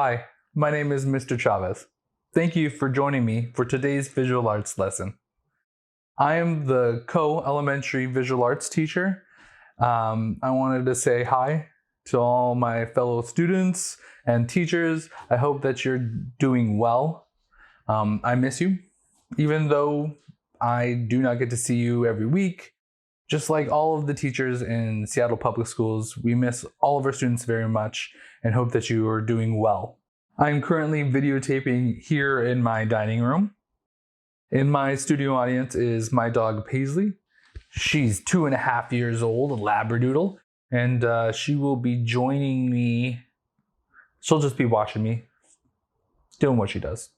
Hi, my name is Mr. Chavez. Thank you for joining me for today's visual arts lesson. I am the co-elementary visual arts teacher. I wanted to say hi to all my fellow students and teachers. I hope that you're doing well. I miss you, even though I do not get to see you every week. Just like all of the teachers in Seattle Public Schools, we miss all of our students very much and hope that you are doing well. I'm currently videotaping here in my dining room. In my studio audience is my dog Paisley. She's 2.5 years old, a Labradoodle, and she will be joining me. She'll just be watching me, doing what she does.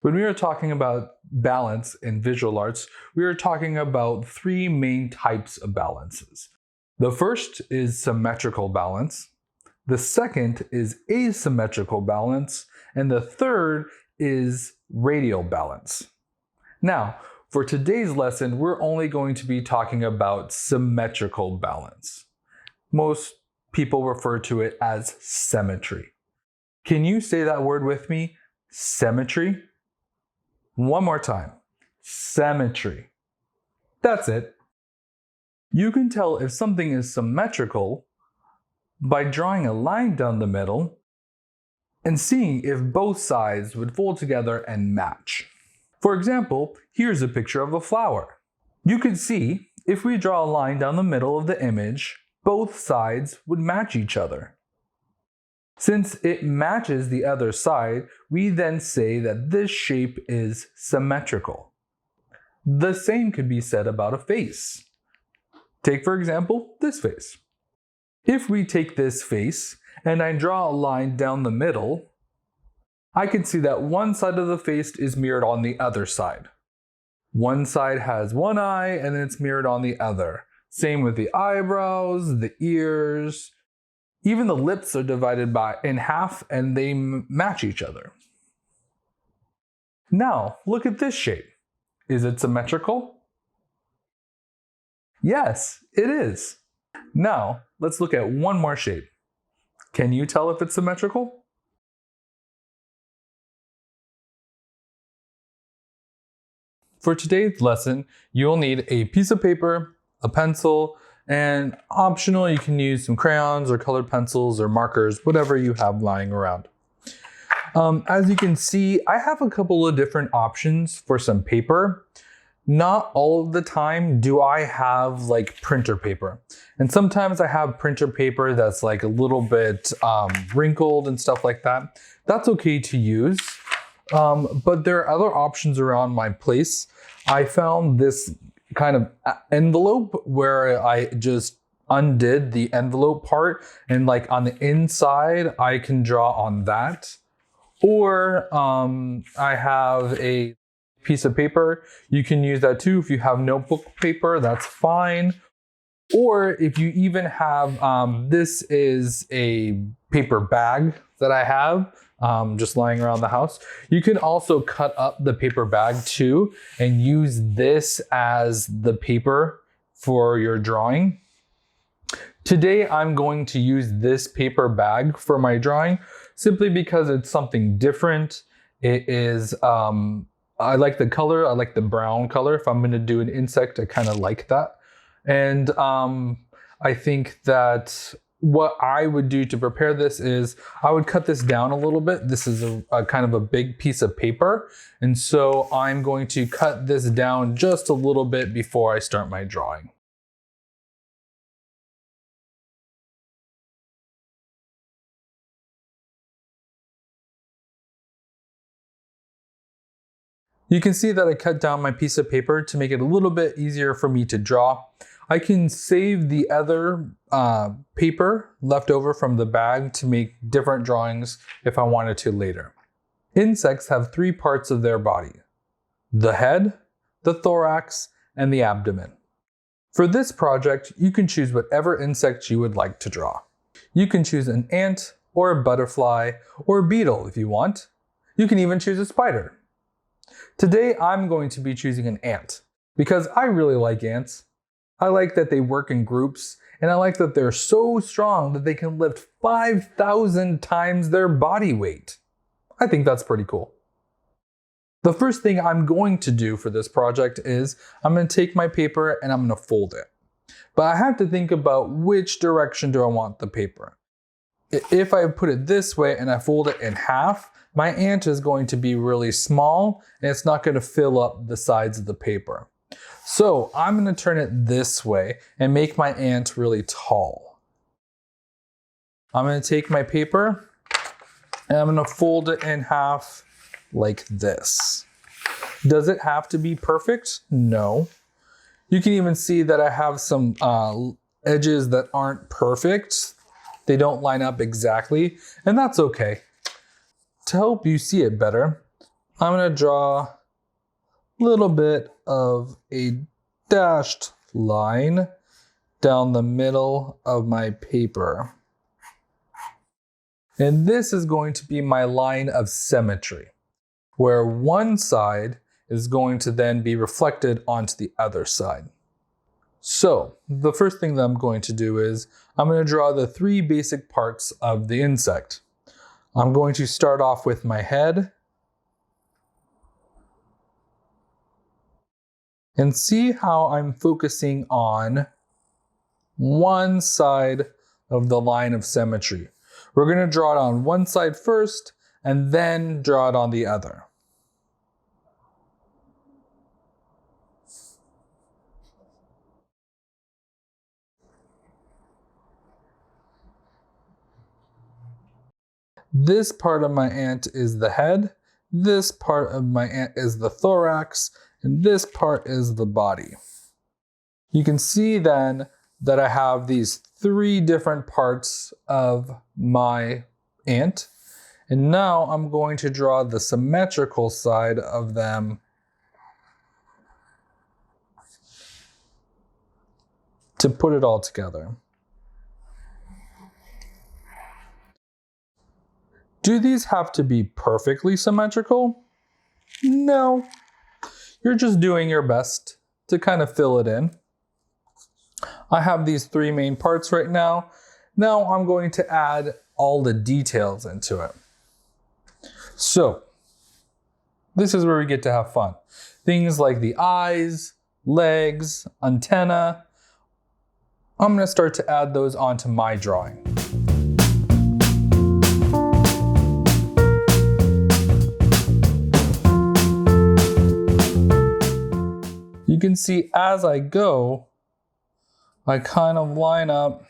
When we are talking about balance in visual arts, we are talking about 3 main types of balances. The first is symmetrical balance. The second is asymmetrical balance. And the third is radial balance. Now, for today's lesson, we're only going to be talking about symmetrical balance. Most people refer to it as symmetry. Can you say that word with me? Symmetry? One more time. Symmetry. That's it. You can tell if something is symmetrical by drawing a line down the middle and seeing if both sides would fold together and match. For example, here's a picture of a flower. You can see if we draw a line down the middle of the image, both sides would match each other. Since it matches the other side, we then say that this shape is symmetrical. The same could be said about a face. Take, for example, this face. If we take this face and I draw a line down the middle, I can see that one side of the face is mirrored on the other side. One side has one eye and it's mirrored on the other. Same with the eyebrows, the ears. Even the lips are divided in half and they match each other. Now, look at this shape. Is it symmetrical? Yes, it is. Now, let's look at one more shape. Can you tell if it's symmetrical? For today's lesson, you'll need a piece of paper, a pencil, and optional, you can use some crayons or colored pencils or markers, whatever you have lying around. As you can see, I have a couple of different options for some paper. Not all of the time do I have like printer paper. And sometimes I have printer paper that's like a little bit wrinkled and stuff like that. That's okay to use. But there are other options around my place. I found this kind of envelope where I just undid the envelope part and like on the inside I can draw on that. Or I have a piece of paper. You can use that too. If you have notebook paper, that's fine. Or if you even have, this is a paper bag that I have just lying around the house. You can also cut up the paper bag too and use this as the paper for your drawing. Today I'm going to use this paper bag for my drawing simply because it's something different. It is, I like the color, I like the brown color. If I'm gonna do an insect, I kind of like that. And I think that what I would do to prepare this is I would cut this down a little bit. This is a kind of a big piece of paper. And so I'm going to cut this down just a little bit before I start my drawing. You can see that I cut down my piece of paper to make it a little bit easier for me to draw. I can save the other paper left over from the bag to make different drawings if I wanted to later. Insects have 3 parts of their body: the head, the thorax, and the abdomen. For this project, you can choose whatever insect you would like to draw. You can choose an ant, or a butterfly, or a beetle if you want. You can even choose a spider. Today, I'm going to be choosing an ant because I really like ants. I like that they work in groups, and I like that they're so strong that they can lift 5,000 times their body weight. I think that's pretty cool. The first thing I'm going to do for this project is I'm going to take my paper and I'm going to fold it. But I have to think about which direction do I want the paper. If I put it this way and I fold it in half, my ant is going to be really small and it's not going to fill up the sides of the paper. So I'm going to turn it this way and make my ant really tall. I'm going to take my paper and I'm going to fold it in half like this. Does it have to be perfect? No. You can even see that I have some edges that aren't perfect. They don't line up exactly, and that's okay. To help you see it better, I'm going to draw a little bit of a dashed line down the middle of my paper. And this is going to be my line of symmetry, where one side is going to then be reflected onto the other side. So the first thing that I'm going to do is I'm going to draw the three basic parts of the insect. I'm going to start off with my head and see how I'm focusing on one side of the line of symmetry. We're going to draw it on one side first and then draw it on the other. This part of my ant is the head, this part of my ant is the thorax, and this part is the body. You can see then that I have these three different parts of my ant, and now I'm going to draw the symmetrical side of them to put it all together. Do these have to be perfectly symmetrical? No. You're just doing your best to kind of fill it in. I have these three main parts right now. Now I'm going to add all the details into it. So this is where we get to have fun. Things like the eyes, legs, antenna. I'm going to start to add those onto my drawing. You can see as I go, I kind of line up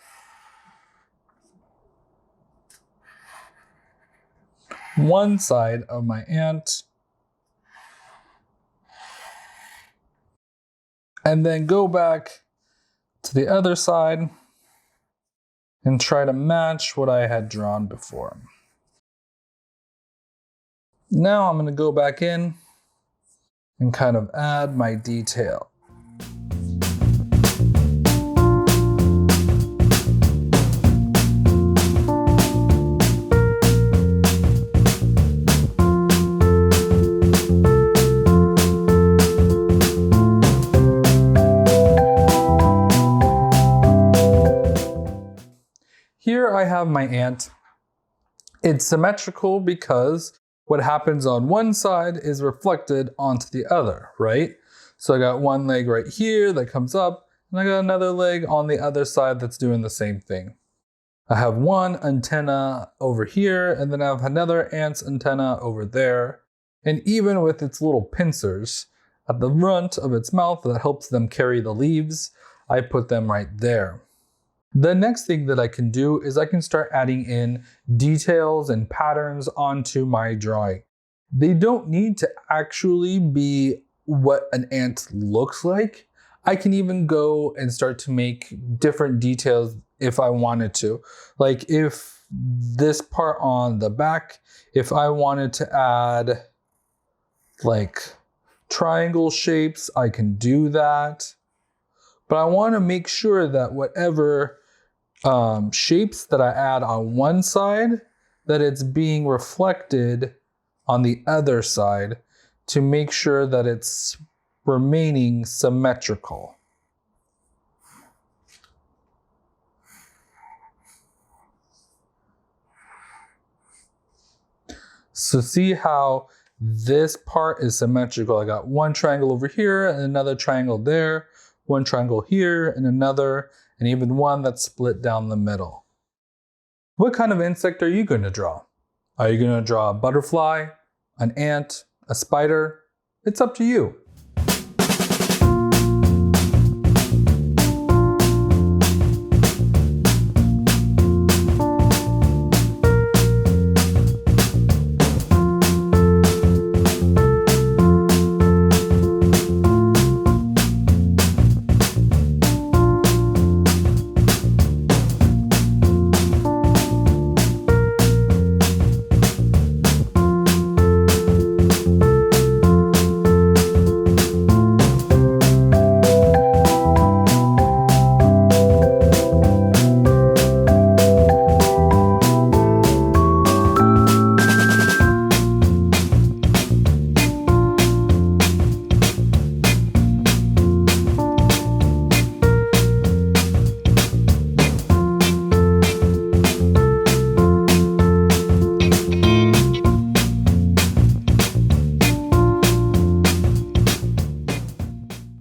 one side of my ant and then go back to the other side and try to match what I had drawn before. Now I'm going to go back in and kind of add my detail. Here I have my ant. It's symmetrical because what happens on one side is reflected onto the other, right? So I got one leg right here that comes up, and I got another leg on the other side that's doing the same thing. I have one antenna over here, and then I have another ant's antenna over there. And even with its little pincers at the front of its mouth that helps them carry the leaves, I put them right there. The next thing that I can do is I can start adding in details and patterns onto my drawing. They don't need to actually be what an ant looks like. I can even go and start to make different details if I wanted to. Like if this part on the back, if I wanted to add like triangle shapes, I can do that. But I want to make sure that whatever shapes that I add on one side, that it's being reflected on the other side to make sure that it's remaining symmetrical. So see how this part is symmetrical. I got one triangle over here and another triangle there, one triangle here and another, and even one that's split down the middle. What kind of insect are you going to draw? Are you going to draw a butterfly, an ant, a spider? It's up to you.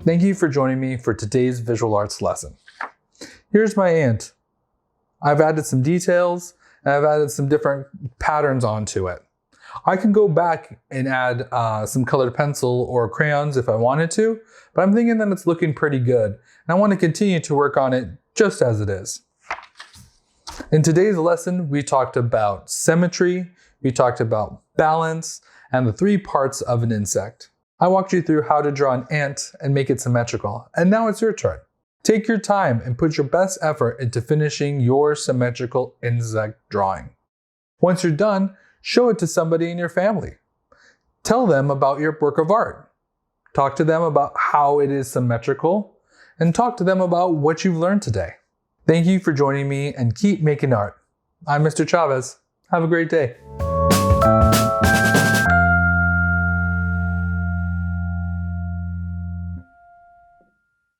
Thank you for joining me for today's visual arts lesson. Here's my ant. I've added some details and I've added some different patterns onto it. I can go back and add some colored pencil or crayons if I wanted to, but I'm thinking that it's looking pretty good and I want to continue to work on it just as it is. In today's lesson, we talked about symmetry, we talked about balance, and the 3 parts of an insect. I walked you through how to draw an ant and make it symmetrical, and now it's your turn. Take your time and put your best effort into finishing your symmetrical insect drawing. Once you're done, show it to somebody in your family. Tell them about your work of art. Talk to them about how it is symmetrical, and talk to them about what you've learned today. Thank you for joining me and keep making art. I'm Mr. Chavez. Have a great day.